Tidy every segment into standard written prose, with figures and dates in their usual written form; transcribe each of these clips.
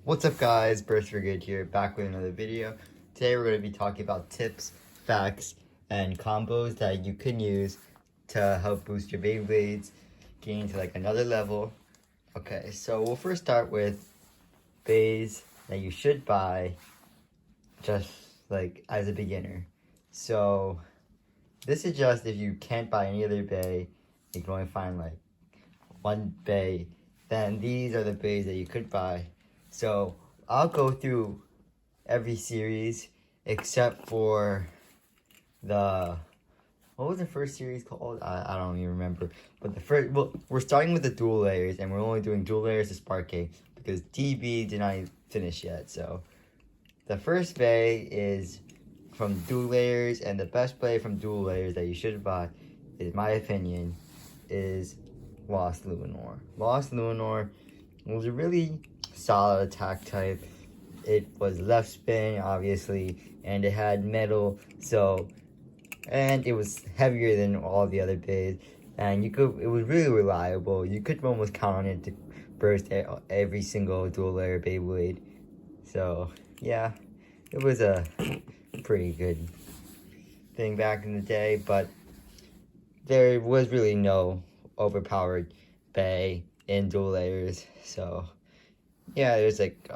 What's up guys, Burst Brigade here, back with another video. Today we're going to be talking about tips, facts, and combos that you can use to help boost your Beyblades, getting to like another level. Okay, so we'll first start with bays that you should buy just like as a beginner. So this is just if you can't buy any other bay, you can only find like one bay, then these are the bays that you could buy. So I'll go through every series except for what was the first series called? I don't even remember. But we're starting with the dual layers, and we're only doing dual layers to Spark King because DB did not finish yet. So the first bay is from dual layers, and the best bay from dual layers that you should buy, in my opinion, is Lost Luinor. Lost Luinor was a really solid attack type. It was left spin, obviously, and it had metal, and it was heavier than all the other bays, and it was really reliable. You could almost count on it to burst every single dual layer Beyblade. So yeah, it was a pretty good thing back in the day, but there was really no overpowered bay in dual layers. So yeah, there's like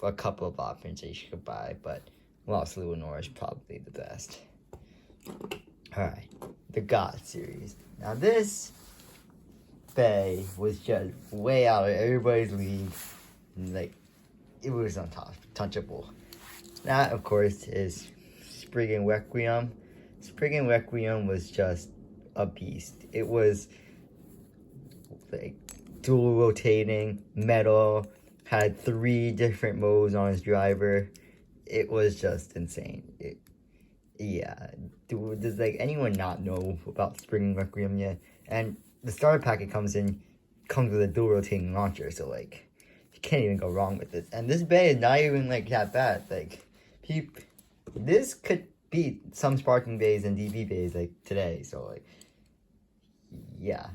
a couple of options that you should buy, but Lost Luinor is probably the best. Alright, the God series. Now this bay was just way out of everybody's league. Like, it was untouchable. That, of course, is Spriggan Requiem. Spriggan Requiem was just a beast. It was like dual rotating, metal, had 3 different modes on his driver. It was just insane. Does like anyone not know about Spriggan Requiem yet? And the starter pack it comes with a dual rotating launcher, so like you can't even go wrong with this. And this bay is not even like that bad. Like this could beat some Sparking bays and DB bays like today. So like yeah.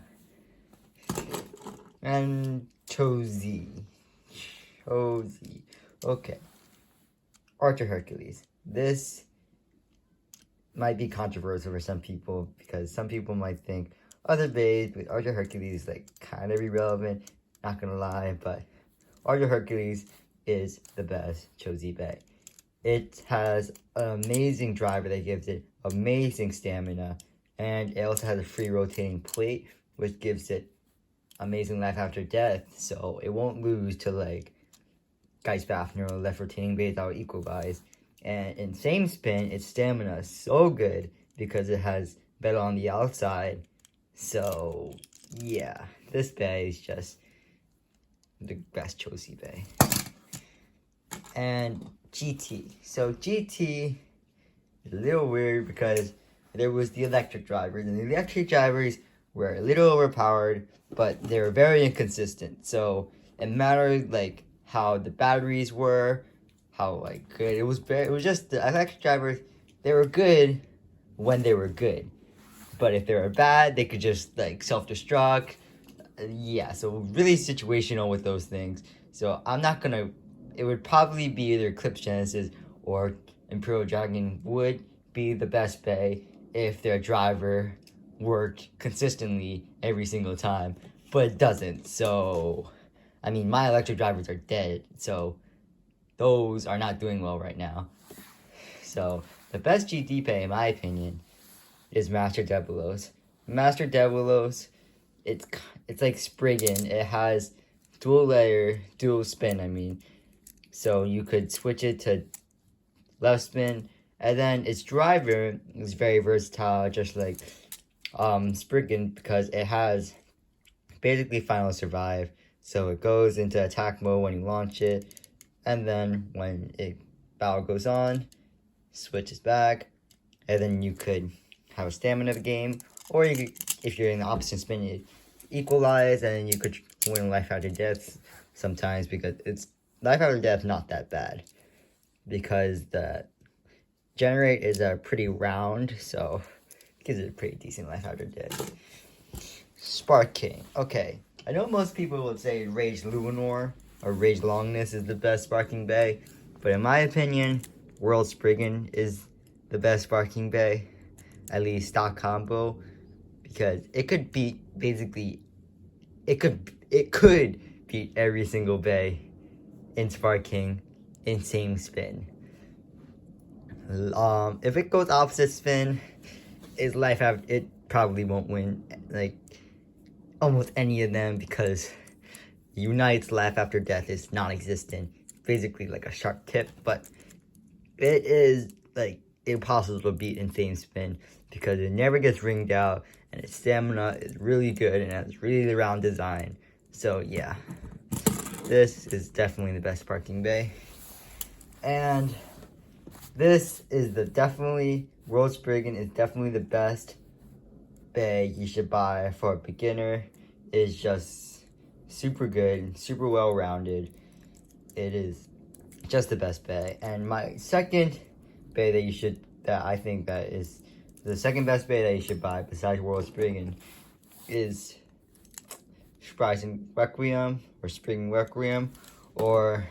And Chozy. Okay. Archer Hercules. This might be controversial for some people because some people might think other bays with Archer Hercules like kind of irrelevant. Not gonna lie, but Archer Hercules is the best Chozy bay. It has an amazing driver that gives it amazing stamina, and it also has a free rotating plate which gives it amazing life after death, so it won't lose to like Geistfafnir or left rotating bays that will equalize. And in same spin, its stamina is so good because it has metal on the outside. So yeah, this bay is just the best Chozy bay. And GT. So GT is a little weird because there was the electric drivers, and the electric drivers were a little overpowered, but they were very inconsistent. So it mattered like how the batteries were, how like good it was. It was just the electric drivers. They were good when they were good, but if they were bad, they could just like self-destruct. Yeah, so really situational with those things. So I'm not gonna. It would probably be either Eclipse Genesis or Imperial Dragon would be the best bay if their driver worked consistently every single time, but it doesn't. So I mean, my electric drivers are dead, so those are not doing well right now. So the best GT bay, in my opinion, is Master Devilos. Master Devilos, it's like Spriggan. It has dual layer, dual spin, I mean. So you could switch it to left spin, and then its driver is very versatile, just like Spriggan, because it has basically Final Survive. So it goes into attack mode when you launch it, and then when battle goes on, switches back, and then you could have a stamina of the game, or you could, if you're in the opposite spin, you equalize, and then you could win life after death sometimes, because it's life after death not that bad, because the generate is a pretty round, so it gives it a pretty decent life after death. Spark King. Okay, I know most people would say Rage Luinor, or Rage Longness is the best Sparking Bay. But in my opinion, World Spriggan is the best Sparking Bay, at least stock combo, because it could beat basically, it could beat every single bay in sparking in same spin. If it goes opposite spin, it probably won't win like almost any of them, because Unite's life after death is non-existent. Basically like a sharp tip, but it is like impossible to beat in same spin because it never gets ringed out and its stamina is really good and has really round design. So yeah, this is definitely the best Sparking Bay. And this is World Spriggan is definitely the best bay you should buy for a beginner. It's just super good, super well rounded. It is just the best bay. And my second bay that I think that is the second best bay that you should buy besides World Spriggan is Spriggan Requiem or Spriggan Requiem or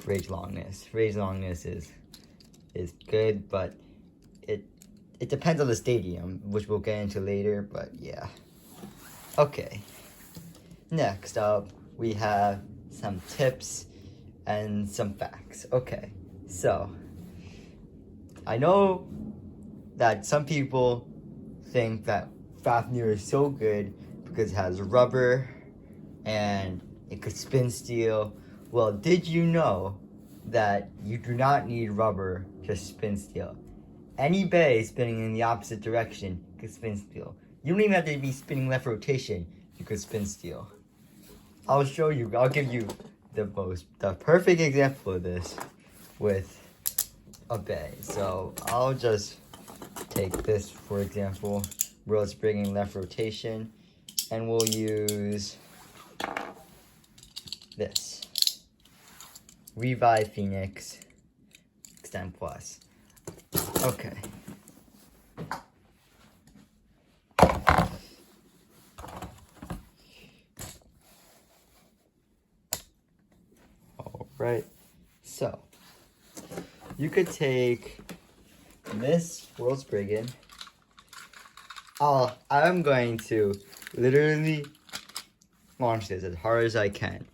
Rage Longness. Rage Longness is good, but it depends on the stadium, which we'll get into later, but yeah. Okay. Next up, we have some tips and some facts. Okay, so I know that some people think that Fafnir is so good because it has rubber and it could spin steel. Well, did you know that you do not need rubber to spin steel? Any bay spinning in the opposite direction could spin steel. You don't even have to be spinning left rotation, you could spin steel. I'll give you the perfect example of this with a bay. So I'll just take this for example, World Spriggan left rotation, and we'll use this Revive Phoenix Extend Plus. Okay. Alright, so you could take this World Spriggan. I'm going to literally launch this as hard as I can.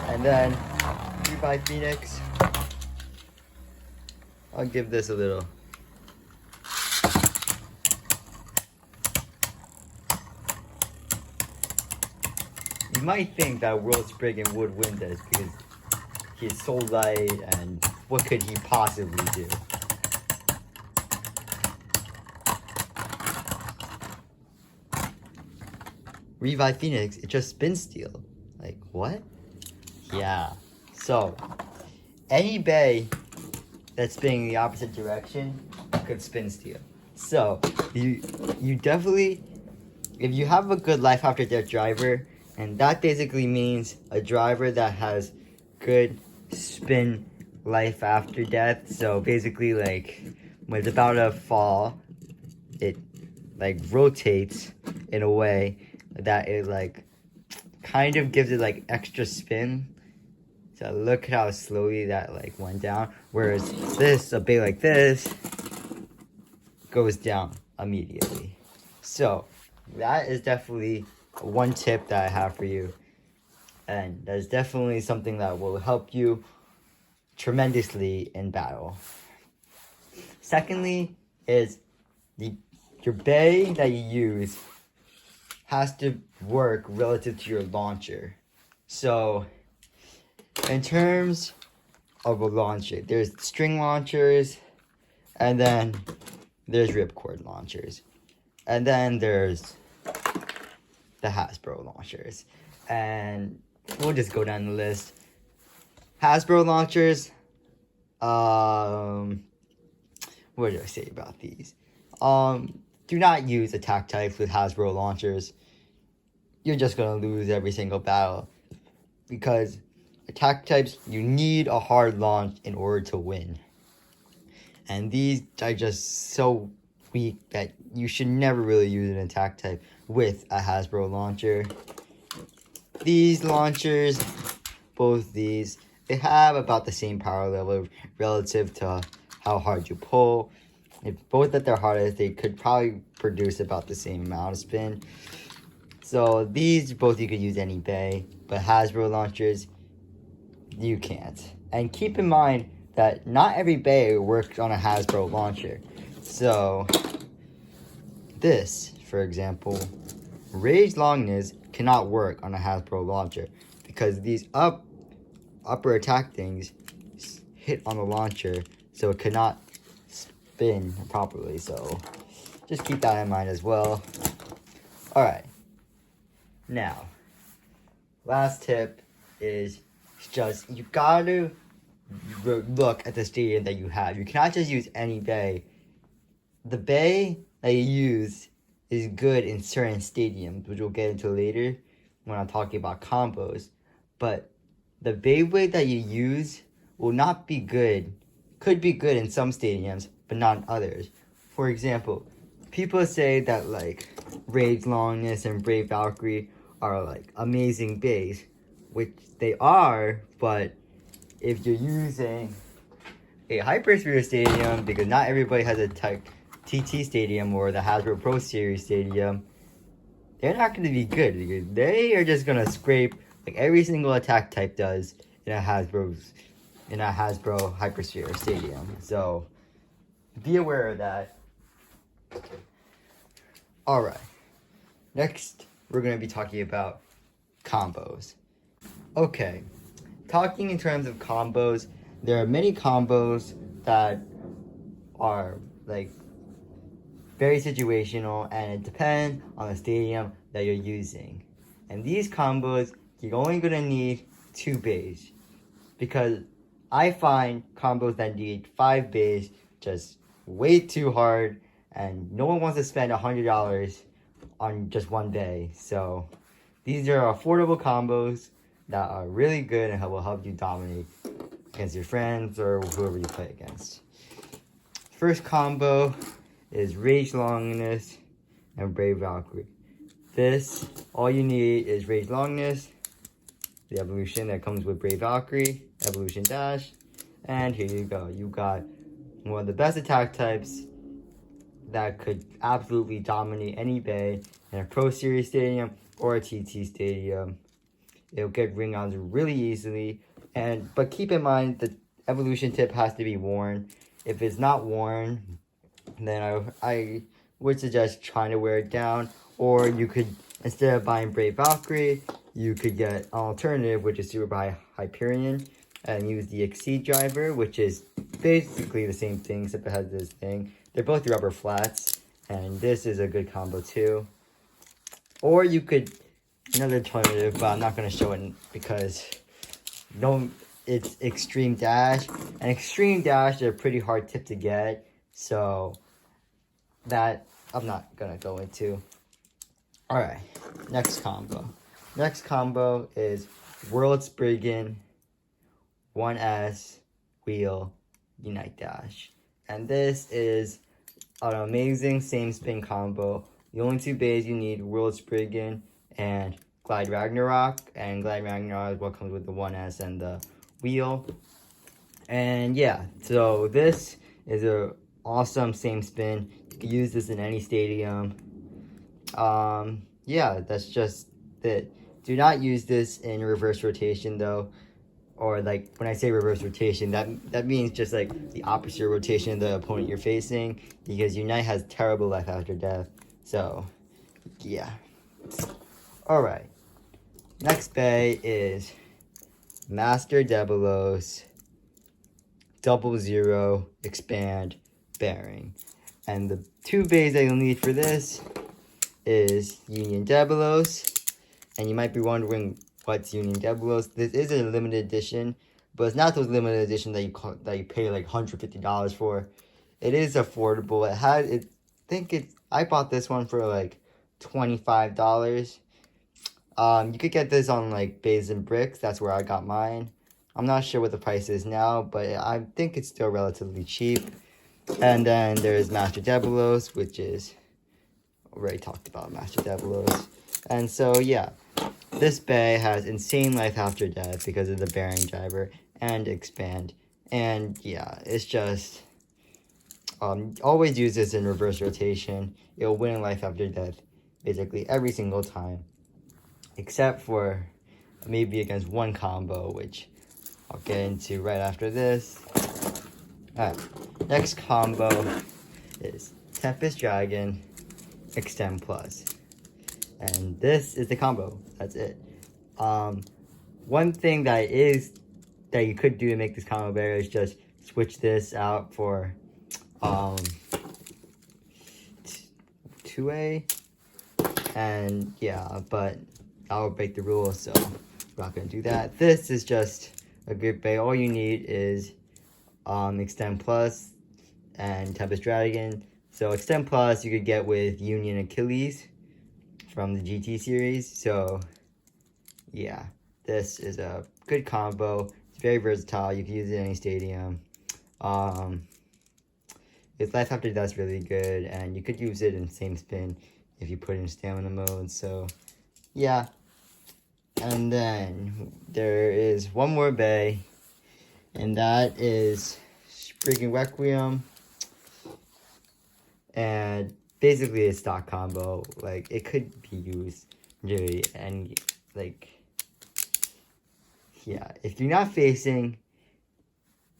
And then Revive Phoenix, I'll give this a little. You might think that World Spriggan would win this because he's so light and what could he possibly do? Revive Phoenix, it just spins steel. Like, what? Yeah. So, any bay that's spinning the opposite direction could spin steel. So, you definitely, if you have a good life after death driver, and that basically means a driver that has good spin life after death. So basically, like, when it's about to fall, it like rotates in a way that it like kind of gives it like extra spin. So look how slowly that like went down. Whereas a bay like this goes down immediately. So that is definitely one tip that I have for you. And that is definitely something that will help you tremendously in battle. Secondly is your bay that you use has to work relative to your launcher. So in terms of a launcher, there's string launchers, and then there's ripcord launchers, and then there's the Hasbro launchers. And we'll just go down the list. Hasbro launchers, what did I say about these? Do not use attack types with Hasbro launchers. You're just gonna lose every single battle. Because attack types, you need a hard launch in order to win. And these are just so weak that you should never really use an attack type with a Hasbro launcher. these launchers, both these, they have about the same power level relative to how hard you pull. If both at their hardest, they could probably produce about the same amount of spin. So these, both you could use any bay, but Hasbro launchers, you can't. And keep in mind that not every bay works on a Hasbro launcher. So this, for example, Rage Longness cannot work on a Hasbro launcher because these upper attack things hit on the launcher, so it cannot spin properly. So just keep that in mind as well. Alright, now last tip is just you gotta look at the stadium that you have. You cannot just use any bay. The bay that you use is good in certain stadiums, which we'll get into later when I'm talking about combos. But the Beyblade that you use will not be good. Could be good in some stadiums, but not in others. For example, people say that like Rage Longness and Brave Valkyrie are like amazing bays, which they are, but if you're using a Hypersphere stadium, because not everybody has a TT stadium or the Hasbro Pro Series stadium, they're not going to be good because they are just going to scrape like every single attack type does in a Hasbro Hypersphere stadium. So be aware of that. Alright, next we're going to be talking about combos. Okay, talking in terms of combos, there are many combos that are like very situational, and it depends on the stadium that you're using. And these combos, you're only gonna need 2 bays, because I find combos that need 5 bays just way too hard, and no one wants to spend $100 on just 1 bay. So these are affordable combos that are really good and will help you dominate against your friends or whoever you play against. First combo is Rage Longness and Brave Valkyrie. This, all you need is Rage Longness, the evolution that comes with Brave Valkyrie, Evolution Dash, and here you go. You got one of the best attack types that could absolutely dominate any bay in a Pro Series stadium or a TT stadium. It'll get ring outs really easily, but keep in mind the evolution tip has to be worn. If it's not worn, then I would suggest trying to wear it down, or you could, instead of buying Brave Valkyrie, you could get an alternative, which is Super Hyperion, and use the Exceed driver, which is basically the same thing, except it has this thing. They're both rubber flats, and this is a good combo too. Or you could, another alternative, but I'm not going to show it because it's Extreme Dash, and Extreme Dash is a pretty hard tip to get, so that I'm not going to go into. Alright, next combo. Next combo is World Spriggan, 1S, Wheel, Unite Dash. And this is an amazing same spin combo. The only 2 bays you need, World Spriggan and Glide Ragnarok. And Glide Ragnarok is what comes with the 1S and the wheel. And yeah, so this is a awesome same spin. You can use this in any stadium. Yeah, that's just it. Do not use this in reverse rotation though. Or like when I say reverse rotation, that means just like the opposite rotation of the opponent you're facing, because Unite has terrible life after death. So yeah. Alright. Next bay is Master Debelos 00 Expand Bearing. And the 2 bays that you'll need for this is Union Debelos. And you might be wondering what's Union Debelos. This is a limited edition, but it's not those limited edition that you pay like $150 for. It is affordable. I bought this one for like $25. You could get this on like Bays and Bricks. That's where I got mine. I'm not sure what the price is now, but I think it's still relatively cheap. And then there's Master Debelos, which is already talked about Master Debelos. And so yeah, This bay has insane life after death because of the bearing driver and expand. And yeah, it's just always use this in reverse rotation. It'll win in life after death basically every single time, except for maybe against one combo, which I'll get into right after this. Alright, next combo is Tempest Dragon Extend Plus. And this is the combo. That's it. One thing that you could do to make this combo better is just switch this out for 2A. And yeah, but I'll break the rules, so I'm not gonna do that. This is just a good bay. All you need is Extend Plus and Tempest Dragon. So Extend Plus you could get with Union Achilles from the GT series. So yeah, this is a good combo. It's very versatile. You can use it in any stadium. Its life after death's really good, and you could use it in same spin if you put it in stamina mode. So yeah. And then there is one more bay, and that is Spriggan Requiem. And basically a stock combo. Like, it could be used really, and like, yeah, if you're not facing,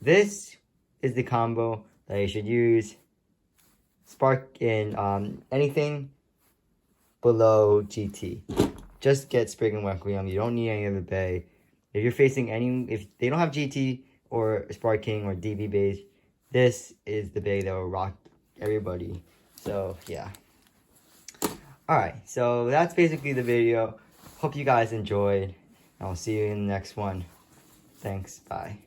this is the combo that you should use. Spark in anything below GT. Just get Spriggan Requiem. You don't need any other bay. If you're facing if they don't have GT or Sparking or DB bays, this is the bay that will rock everybody. So yeah. Alright, so that's basically the video. Hope you guys enjoyed. I'll see you in the next one. Thanks. Bye.